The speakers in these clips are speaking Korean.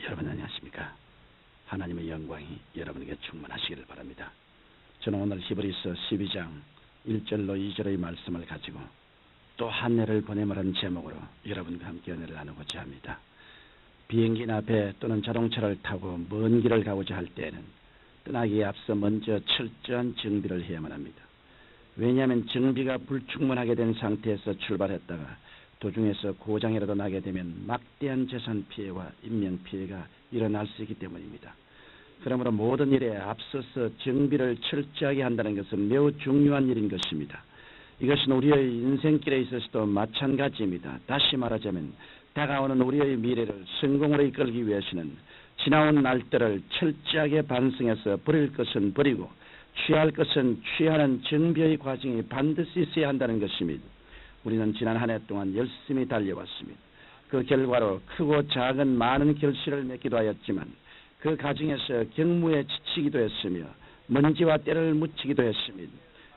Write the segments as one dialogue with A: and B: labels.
A: 여러분 안녕하십니까? 하나님의 영광이 여러분에게 충만하시기를 바랍니다. 저는 오늘 히브리서 12장 1절로 2절의 말씀을 가지고 또 한 해를 보내마라는 제목으로 여러분과 함께 은혜를 나누고자 합니다. 비행기나 배 또는 자동차를 타고 먼 길을 가고자 할 때에는 떠나기에 앞서 먼저 철저한 정비를 해야만 합니다. 왜냐하면 정비가 불충분하게 된 상태에서 출발했다가 도중에서 고장이라도 나게 되면 막대한 재산 피해와 인명 피해가 일어날 수 있기 때문입니다. 그러므로 모든 일에 앞서서 정비를 철저하게 한다는 것은 매우 중요한 일인 것입니다. 이것은 우리의 인생길에 있어서도 마찬가지입니다. 다시 말하자면 다가오는 우리의 미래를 성공으로 이끌기 위해서는 지나온 날들을 철저하게 반성해서 버릴 것은 버리고 취할 것은 취하는 정비의 과정이 반드시 있어야 한다는 것입니다. 우리는 지난 한 해 동안 열심히 달려왔습니다. 그 결과로 크고 작은 많은 결실을 맺기도 하였지만 그 과정에서 경무에 지치기도 했으며 먼지와 때를 묻히기도 했습니다.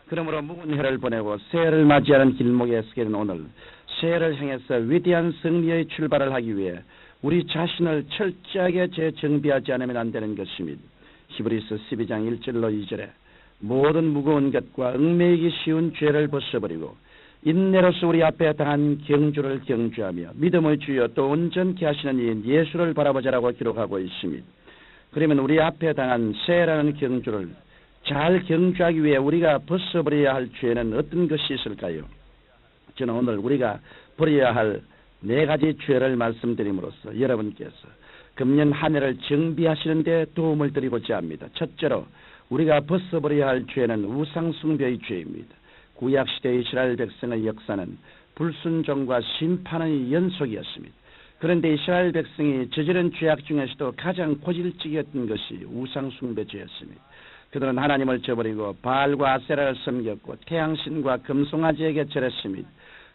A: 그러므로 묵은 해를 보내고 새해를 맞이하는 길목에 서게 된 오늘 새해를 향해서 위대한 승리의 출발을 하기 위해 우리 자신을 철저하게 재정비하지 않으면 안 되는 것입니다. 히브리서 12장 1절로 2절에 모든 무거운 것과 얽매이기 쉬운 죄를 벗어버리고 인내로서 우리 앞에 당한 경주를 경주하며 믿음의 주여 또 온전케 하시는 이인 예수를 바라보자라고 기록하고 있습니다. 그러면 우리 앞에 당한 새해라는 경주를 잘 경주하기 위해 우리가 벗어버려야 할 죄는 어떤 것이 있을까요? 저는 오늘 우리가 버려야 할 4가지 죄를 말씀드림으로써 여러분께서 금년 한 해를 정비하시는 데 도움을 드리고자 합니다. 첫째로 우리가 벗어버려야 할 죄는 우상숭배의 죄입니다. 구약시대 이스라엘 백성의 역사는 불순종과 심판의 연속이었습니다. 그런데 이스라엘 백성이 저지른 죄악 중에서도 가장 고질적이었던 것이 우상숭배죄였습니다. 그들은 하나님을 저버리고 바알과 아세라를 섬겼고 태양신과 금송아지에게 절했습니다.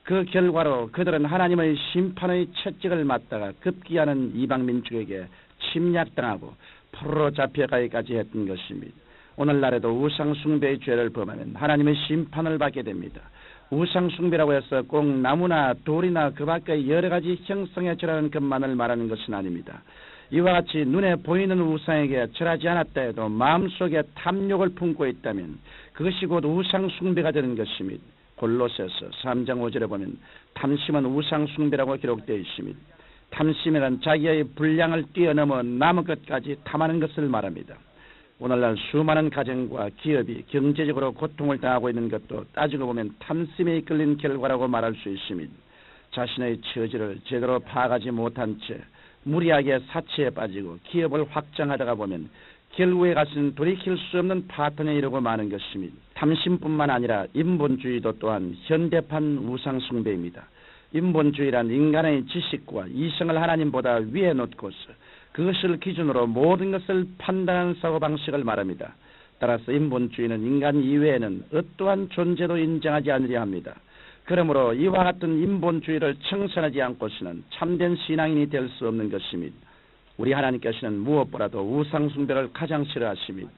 A: 그 결과로 그들은 하나님의 심판의 채찍을 맞다가 급기야는 이방민족에게 침략당하고 포로로 잡혀가기까지 했던 것입니다. 오늘날에도 우상숭배의 죄를 범하면 하나님의 심판을 받게 됩니다. 우상숭배라고 해서 꼭 나무나 돌이나 그 밖의 여러 가지 형성에 절하는 것만을 말하는 것은 아닙니다. 이와 같이 눈에 보이는 우상에게 절하지 않았다 해도 마음속에 탐욕을 품고 있다면 그것이 곧 우상숭배가 되는 것입니다. 골로새서 3장 5절에 보면 탐심은 우상숭배라고 기록되어 있습니다. 탐심이란 자기의 분량을 뛰어넘어 남은 것까지 탐하는 것을 말합니다. 오늘날 수많은 가정과 기업이 경제적으로 고통을 당하고 있는 것도 따지고 보면 탐심에 이끌린 결과라고 말할 수 있습니다. 자신의 처지를 제대로 파악하지 못한 채 무리하게 사치에 빠지고 기업을 확장하다가 보면 결국에 가서는 돌이킬 수 없는 파탄에 이르고 마는 것입니다. 탐심뿐만 아니라 인본주의도 또한 현대판 우상숭배입니다. 인본주의란 인간의 지식과 이성을 하나님보다 위에 놓고서 그것을 기준으로 모든 것을 판단하는 사고방식을 말합니다. 따라서 인본주의는 인간 이외에는 어떠한 존재도 인정하지 않으려 합니다. 그러므로 이와 같은 인본주의를 청산하지 않고서는 참된 신앙인이 될 수 없는 것입니다. 우리 하나님께서는 무엇보다도 우상숭배를 가장 싫어하십니다.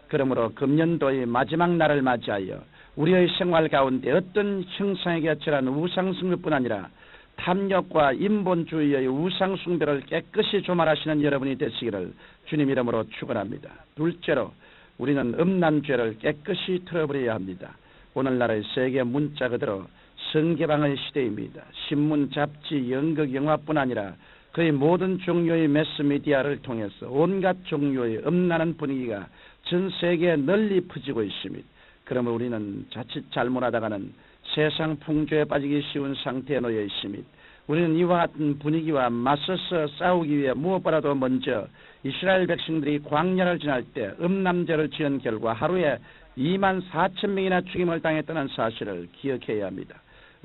A: 그러므로 금년도의 마지막 날을 맞이하여 우리의 생활 가운데 어떤 형상에게 절하는 우상숭배뿐 아니라 탐욕과 인본주의의 우상숭배를 깨끗이 조말하시는 여러분이 되시기를 주님 이름으로 축원합니다. 둘째로 우리는 음란죄를 깨끗이 털어버려야 합니다. 오늘날의 세계 문자 그대로 성개방의 시대입니다. 신문, 잡지, 연극, 영화뿐 아니라 거의 모든 종류의 매스미디어를 통해서 온갖 종류의 음란한 분위기가 전 세계에 널리 퍼지고 있습니다. 그러면 우리는 자칫 잘못하다가는 세상 풍조에 빠지기 쉬운 상태에 놓여 있습니다. 우리는 이와 같은 분위기와 맞서서 싸우기 위해 무엇보다도 먼저 이스라엘 백성들이 광야를 지날 때 음란죄를 지은 결과 하루에 24,000명이나 죽임을 당했다는 사실을 기억해야 합니다.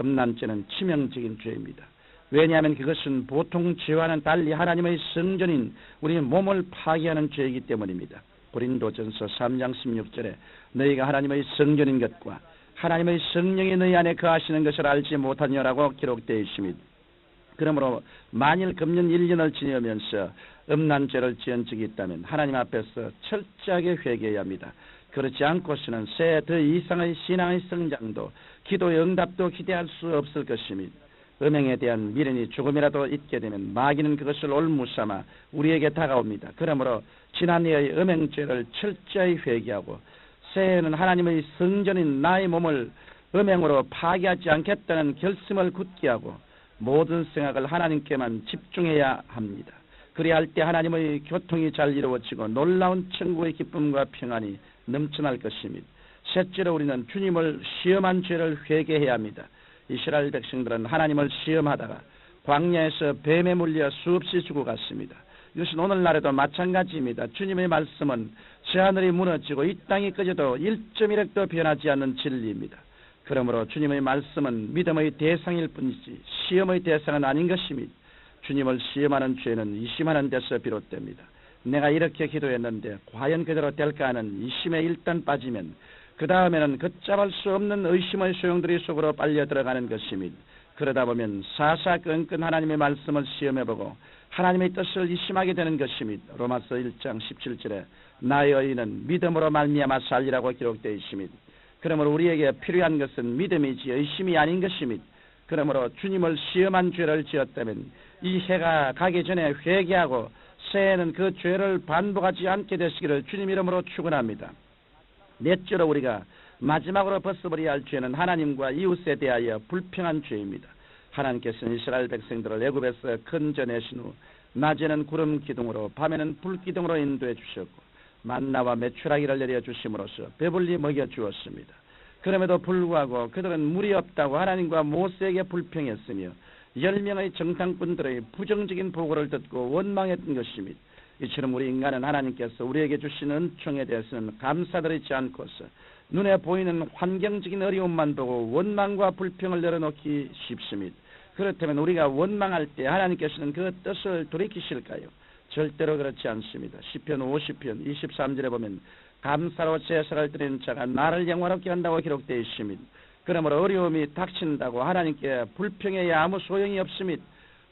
A: 음란죄는 치명적인 죄입니다. 왜냐하면 그것은 보통 죄와는 달리 하나님의 성전인 우리의 몸을 파괴하는 죄이기 때문입니다. 고린도전서 3장 16절에 너희가 하나님의 성전인 것과 하나님의 성령이 너희 안에 거하시는 것을 알지 못하냐라고 기록되어 있습니다. 그러므로 만일 금년 1년을 지내면서 음란죄를 지은 적이 있다면 하나님 앞에서 철저하게 회개해야 합니다. 그렇지 않고서는 새해 더 이상의 신앙의 성장도 기도의 응답도 기대할 수 없을 것입니다. 음행에 대한 미련이 조금이라도 있게 되면 마귀는 그것을 올무삼아 우리에게 다가옵니다. 그러므로 지난해의 음행죄를 철저히 회개하고 새해에는 하나님의 성전인 나의 몸을 음행으로 파괴하지 않겠다는 결심을 굳게 하고 모든 생각을 하나님께만 집중해야 합니다. 그래야 할 때 하나님의 교통이 잘 이루어지고 놀라운 천국의 기쁨과 평안이 넘쳐날 것입니다. 셋째로 우리는 주님을 시험한 죄를 회개해야 합니다. 이스라엘 백성들은 하나님을 시험하다가 광야에서 뱀에 물려 수없이 죽어갔습니다. 이것은 오늘날에도 마찬가지입니다. 주님의 말씀은 새하늘이 무너지고 이 땅이 꺼져도 1.1핵도 변하지 않는 진리입니다. 그러므로 주님의 말씀은 믿음의 대상일 뿐이지 시험의 대상은 아닌 것입니다. 주님을 시험하는 죄는 이심하는 데서 비롯됩니다. 내가 이렇게 기도했는데 과연 그대로 될까 하는 이심에 일단 빠지면 그 다음에는 걷잡을 수 없는 의심의 소용돌이 속으로 빨려 들어가는 것입니다. 그러다 보면 사사건건 하나님의 말씀을 시험해보고 하나님의 뜻을 이심하게 되는 것입니다. 로마서 1장 17절에 나의 의인은 믿음으로 말미암아 살리라고 기록되어 있습니다. 그러므로 우리에게 필요한 것은 믿음이지 의심이 아닌 것입니다. 그러므로 주님을 시험한 죄를 지었다면 이 해가 가기 전에 회개하고 새해에는 그 죄를 반복하지 않게 되시기를 주님 이름으로 축원합니다. 넷째로 우리가 마지막으로 벗어버려야 할 죄는 하나님과 이웃에 대하여 불평한 죄입니다. 하나님께서는 이스라엘 백성들을 애굽에서 건져내신 후 낮에는 구름 기둥으로 밤에는 불 기둥으로 인도해 주셨고 만나와 메추라기를 내려주심으로써 배불리 먹여주었습니다. 그럼에도 불구하고 그들은 물이 없다고 하나님과 모세에게 불평했으며 10명의 정탐꾼들의 부정적인 보고를 듣고 원망했던 것입니다. 이처럼 우리 인간은 하나님께서 우리에게 주신 은총에 대해서는 감사드리지 않고서 눈에 보이는 환경적인 어려움만 보고 원망과 불평을 내려놓기 쉽습니다. 그렇다면 우리가 원망할 때 하나님께서는 그 뜻을 돌이키실까요? 절대로 그렇지 않습니다. 시편 50편 23절에 보면 감사로 제사를 드리는 자가 나를 영화롭게 한다고 기록되어 있습니다. 그러므로 어려움이 닥친다고 하나님께 불평해야 아무 소용이 없습니다.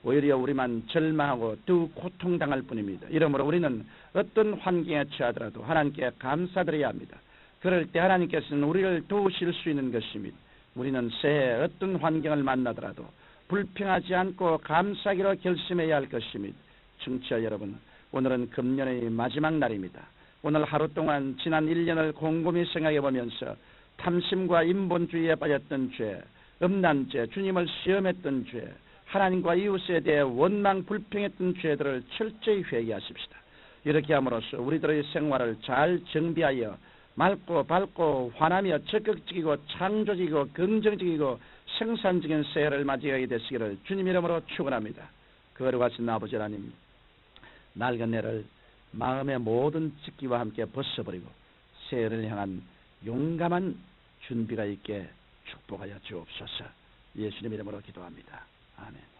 A: 오히려 우리만 절망하고 더 고통당할 뿐입니다. 이러므로 우리는 어떤 환경에 처하더라도 하나님께 감사드려야 합니다. 그럴 때 하나님께서는 우리를 도우실 수 있는 것입니다. 우리는 새해 어떤 환경을 만나더라도 불평하지 않고 감사하기로 결심해야 할 것입니다. 청취자 여러분, 오늘은 금년의 마지막 날입니다. 오늘 하루 동안 지난 1년을 곰곰이 생각해 보면서 탐심과 인본주의에 빠졌던 죄, 음란죄, 주님을 시험했던 죄, 하나님과 이웃에 대해 원망 불평했던 죄들을 철저히 회개하십시다. 이렇게 함으로써 우리들의 생활을 잘 정비하여 맑고 밝고 환하며 적극적이고 창조적이고 긍정적이고 생산적인 새해를 맞이하게 되시기를 주님 이름으로 축원합니다. 거룩하신 아버지 하나님, 낡은 해를 마음의 모든 찢기와 함께 벗어버리고 새해를 향한 용감한 준비가 있게 축복하여 주옵소서. 예수님 이름으로 기도합니다. 아멘.